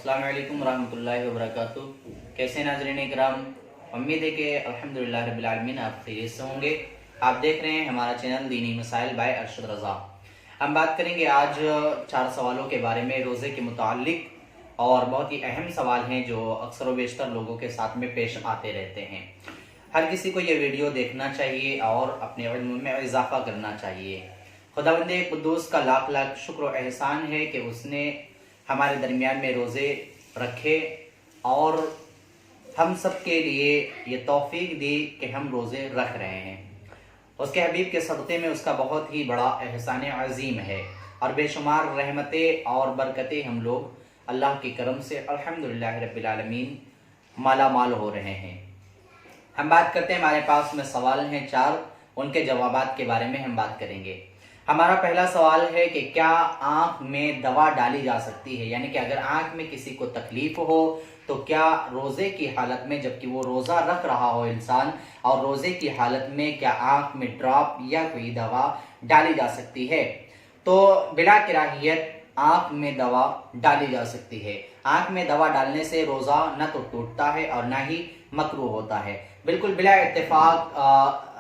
अस्सलाम वालेकुम रहमतुल्लाहि व बरकातुहू। कैसे नाज़रीन इकराम, उम्मीद है कि अल्हम्दुलिल्लाह रब्बिल आलमीन आप खैरियत से होंगे। आप देख रहे हैं हमारा चैनल दीनी मसाइल बाय अरशद रज़ा। हम बात करेंगे आज 4 सवालों के बारे में रोज़े के मुतालिक, और बहुत ही अहम सवाल हैं जो अक्सर व बेशतर लोगों के साथ में पेश आते रहते हैं। हर किसी को ये वीडियो देखना चाहिए और अपने इल्म में इजाफा करना चाहिए। खुदावंदे कुद्दूस का लाख लाख शुक्र और एहसान है कि उसने हमारे दरमियान में रोज़े रखे और हम सब के लिए ये तौफीक दी कि हम रोज़े रख रहे हैं। उसके हबीब के सदक़े में उसका बहुत ही बड़ा एहसान अज़ीम है और बेशुमार रहमतें और बरकतें हम लोग अल्लाह के करम से अल्हम्दुलिल्लाह रब्बिल आलमीन माला माल हो रहे हैं। हम बात करते हैं, हमारे पास में सवाल हैं 4, उनके जवाबात के बारे में हम बात करेंगे। हमारा पहला सवाल है कि क्या आँख में दवा डाली जा सकती है, यानी कि अगर आँख में किसी को तकलीफ हो तो क्या रोज़े की हालत में, जबकि वो रोज़ा रख रहा हो इंसान, और रोज़े की हालत में क्या आँख में ड्रॉप या कोई दवा डाली जा सकती है? तो बिला कराहियत आँख में दवा डाली जा सकती है। आँख में दवा डालने से रोज़ा न तो टूटता है और ना ही मकरूह होता है। बिल्कुल बिला इत्तेफाक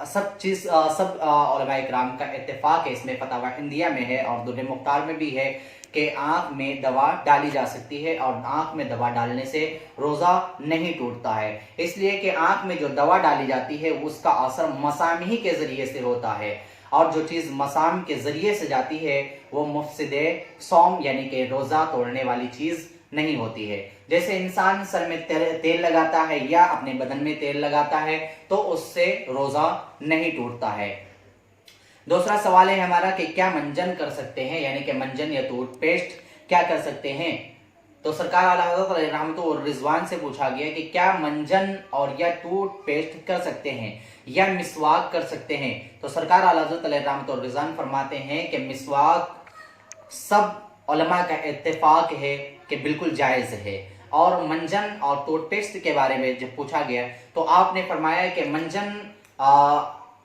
सब उलमा इकराम का इत्तेफाक है, इसमें फतावा हिंदिया में है और दुर्र मुख्तार में भी है कि आँख में दवा डाली जा सकती है और आँख में दवा डालने से रोज़ा नहीं टूटता है। इसलिए कि आँख में जो दवा डाली जाती है उसका असर मसामी के ज़रिए से होता है, और जो चीज़ मसाम के ज़रिए से जाती है वो मुफसिदे सौम यानी कि रोज़ा तोड़ने वाली चीज़ नहीं होती है। जैसे इंसान सर में तेल लगाता है या अपने बदन में तेल लगाता है तो उससे रोज़ा नहीं टूटता है। दूसरा सवाल है हमारा कि क्या मंजन कर सकते हैं, यानी कि मंजन या टूथपेस्ट क्या कर सकते हैं? तो सरकार आला हज़रत रहमत व रिजवान से पूछा गया कि क्या मंजन और या टूथपेस्ट कर सकते हैं या मिसवाक कर सकते हैं? तो सरकार आला हज़रत रहमत व रिजवान फरमाते हैं कि मिसवाक सब उलमा का इत्तेफाक है कि बिल्कुल जायज़ है। और मंजन और टूथपेस्ट के बारे में जब पूछा गया तो आपने फरमाया कि मंजन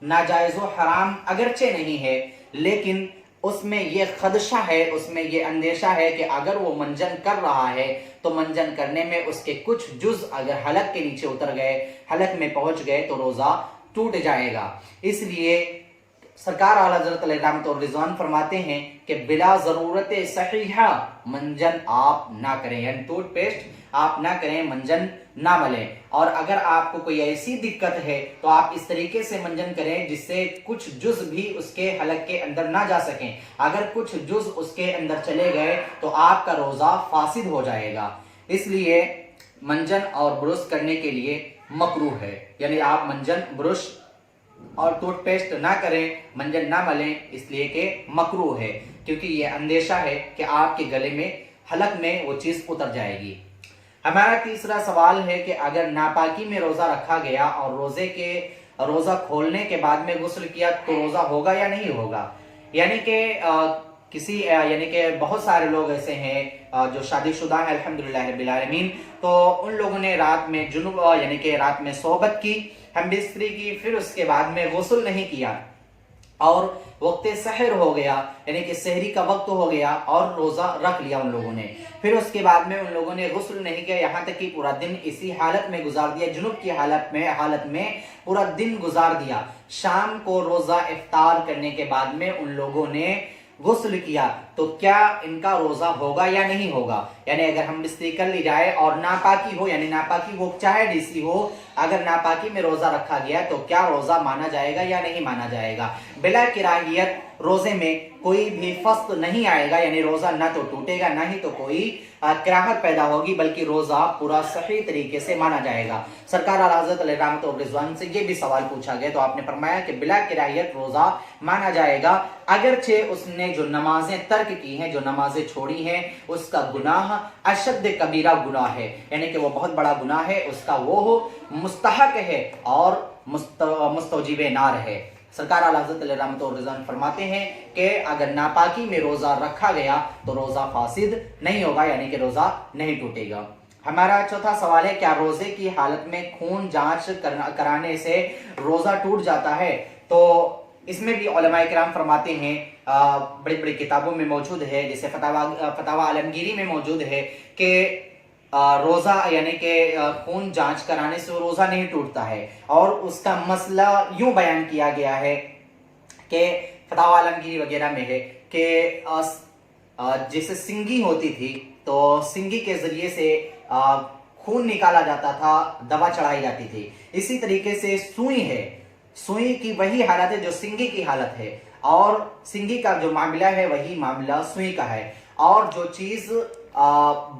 नाजायज़ व हराम अगरचे नहीं है, लेकिन उसमें ये खदशा है, उसमें ये अंदेशा है कि अगर वो मंजन कर रहा है तो मंजन करने में उसके कुछ जुज़ अगर हलक के नीचे उतर गए, हलक में पहुंच गए तो रोज़ा टूट जाएगा। इसलिए सरकार आला हज़रत रहमत और रिजवान फरमाते हैं कि बिला ज़रूरत सहीहा मंजन आप ना करें, यानी टूथपेस्ट आप ना करें, मंजन ना मलें। और अगर आपको कोई ऐसी दिक्कत है तो आप इस तरीके से मंजन करें जिससे कुछ जुज़ भी उसके हलक के अंदर ना जा सकें। अगर कुछ जुज़ उसके अंदर चले गए तो आपका रोज़ा फासिद हो जाएगा। इसलिए मंजन और ब्रुश करने के लिए मकरूह है, यानी आप मंजन, ब्रुश और टूथपेस्ट ना करें, मंजन ना मलें, इसलिए कि मकरूह है, क्योंकि ये अंदेशा है कि आपके गले में, हलक में वो चीज़ उतर जाएगी। हमारा तीसरा सवाल है कि अगर नापाकी में रोज़ा रखा गया और रोज़ा खोलने के बाद में गुस्ल किया तो रोज़ा होगा या नहीं होगा? यानी कि यानी कि बहुत सारे लोग ऐसे हैं जो शादीशुदा है अल्हम्दुलिल्लाह रब्बिल आलमीन, तो उन लोगों ने रात में जुनुब यानी कि रात में सोबत की, हमबिस्तरी की, फिर उसके बाद में गुस्ल नहीं किया और वक्त सहर हो गया, यानी कि सहरी का वक्त हो गया और रोज़ा रख लिया उन लोगों ने। फिर उसके बाद में उन लोगों ने गुस्ल नहीं किया, यहाँ तक कि पूरा दिन इसी हालत में गुजार दिया, जुनूब की हालत में पूरा दिन गुजार दिया। शाम को रोज़ा इफ्तार करने के बाद में उन लोगों ने गुस्ल किया, तो क्या इनका रोज़ा होगा या नहीं होगा? यानी अगर हम बिस्तरी कर ली जाए और नापाकी हो, यानी नापाकी वो चाहे डीसी हो, अगर नापाकी में रोज़ा रखा गया तो क्या रोज़ा माना जाएगा या नहीं माना जाएगा? बिला किराहियत रोज़े में कोई भी फस्त नहीं आएगा, यानी रोज़ा ना तो टूटेगा ना ही तो कोई कराहत पैदा होगी, बल्कि रोज़ा पूरा सही तरीके से माना जाएगा। सरकार आला हज़रत रहमत और रिजवान से ये भी सवाल पूछा गया तो आपने फरमाया कि बिला किराहियत रोज़ा माना जाएगा, अगरचे उसने जो नमाजें तर्क की हैं, जो नमाजें छोड़ी हैं, उसका गुनाह अशद कबीरा गुनाह है, यानी कि वो बहुत बड़ा गुनाह है, उसका वो मुस्तहक है और मुस्तौजिब नार है। सरकार आला हज़रत रहमत और रिज़वान फरमाते हैं कि अगर नापाकी में रोज़ा रखा गया तो रोज़ा फासिद नहीं होगा, यानी कि रोज़ा नहीं टूटेगा। हमारा चौथा सवाल है, क्या रोज़े की हालत में खून जांच कराने से रोज़ा टूट जाता है? तो इसमें भी उलमा इकराम फरमाते हैं, बड़ी बड़ी किताबों में मौजूद है, जैसे फतावा आलमगीरी में मौजूद है कि روزہ یعنی کہ خون جانچ کرانے سے وہ روزہ نہیں ٹوٹتا ہے، اور اس کا مسئلہ یوں بیان کیا گیا ہے کہ فتاوی عالمگیری وغیرہ میں ہے کہ جیسے سنگی ہوتی تھی تو سنگی کے ذریعے سے خون نکالا جاتا تھا، دوا چڑھائی جاتی تھی، اسی طریقے سے سوئی ہے، سوئی کی وہی حالت ہے جو سنگی کی حالت ہے، اور سنگی کا جو معاملہ ہے وہی معاملہ سوئی کا ہے، اور جو چیز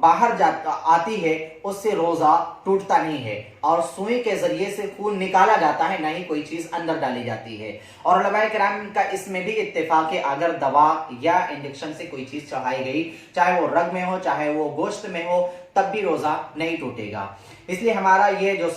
باہر آتی ہے اس سے روزہ ٹوٹتا نہیں ہے، اور سوئی کے ذریعے سے خون نکالا جاتا ہے، نہ ہی کوئی چیز اندر ڈالی جاتی ہے۔ اور علماء کرام کا اس میں بھی اتفاق ہے، اگر دوا یا انجیکشن سے کوئی چیز چڑھائی گئی، چاہے وہ رگ میں ہو چاہے وہ گوشت میں ہو، تب بھی روزہ نہیں ٹوٹے گا۔ اس لیے ہمارا یہ جو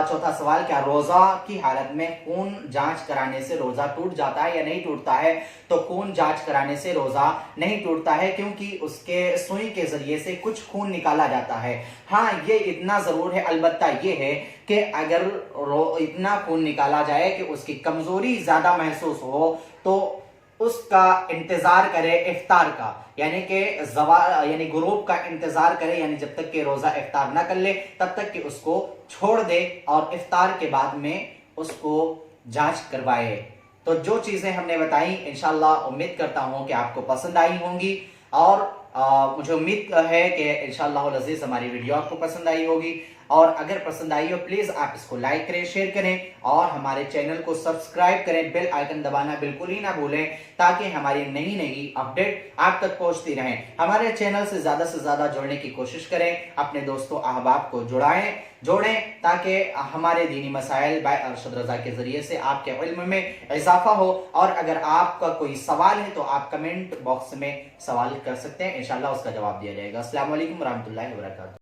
چوتھا سوال، کیا روزہ کی حالت میں خون جانچ کرانے سے روزہ ٹوٹ جاتا ہے یا نہیں ٹوٹتا ہے؟ تو خون جانچ کرانے سے روزہ نہیں ٹوٹتا ہے، کیونکہ اس کے سوئی کے ذریعے سے کچھ خون نکالا جاتا ہے۔ ہاں یہ اتنا ضرور ہے، البتہ یہ ہے کہ اگر اتنا خون نکالا جائے کہ اس کی کمزوری زیادہ محسوس ہو تو اس کا انتظار کرے افطار کا، یعنی کہ یعنی غروب کا انتظار کرے، یعنی جب تک کہ روزہ افطار نہ کر لے تب تک کہ اس کو چھوڑ دے، اور افطار کے بعد میں اس کو جانچ کروائے۔ تو جو چیزیں ہم نے بتائیں انشاءاللہ امید کرتا ہوں کہ آپ کو پسند آئی ہوں گی، اور مجھے امید ہے کہ انشاءاللہ العزیز ہماری ویڈیو آپ کو پسند آئی ہوگی، اور اگر پسند آئی ہو پلیز آپ اس کو لائک کریں، شیئر کریں، اور ہمارے چینل کو سبسکرائب کریں، بیل آئیکن دبانا بالکل ہی نہ بھولیں تاکہ ہماری نئی اپڈیٹ آپ تک پہنچتی رہیں۔ ہمارے چینل سے زیادہ جڑنے کی کوشش کریں، اپنے دوستوں احباب کو جوڑیں تاکہ ہمارے دینی مسائل بائی ارشد رضا کے ذریعے سے آپ کے علم میں اضافہ ہو۔ اور اگر آپ کا کوئی سوال ہے تو آپ کمنٹ باکس میں سوال کر سکتے ہیں، انشاءاللہ اس کا جواب دیا جائے گا۔ السلام علیکم ورحمۃ اللہ وبرکاتہ۔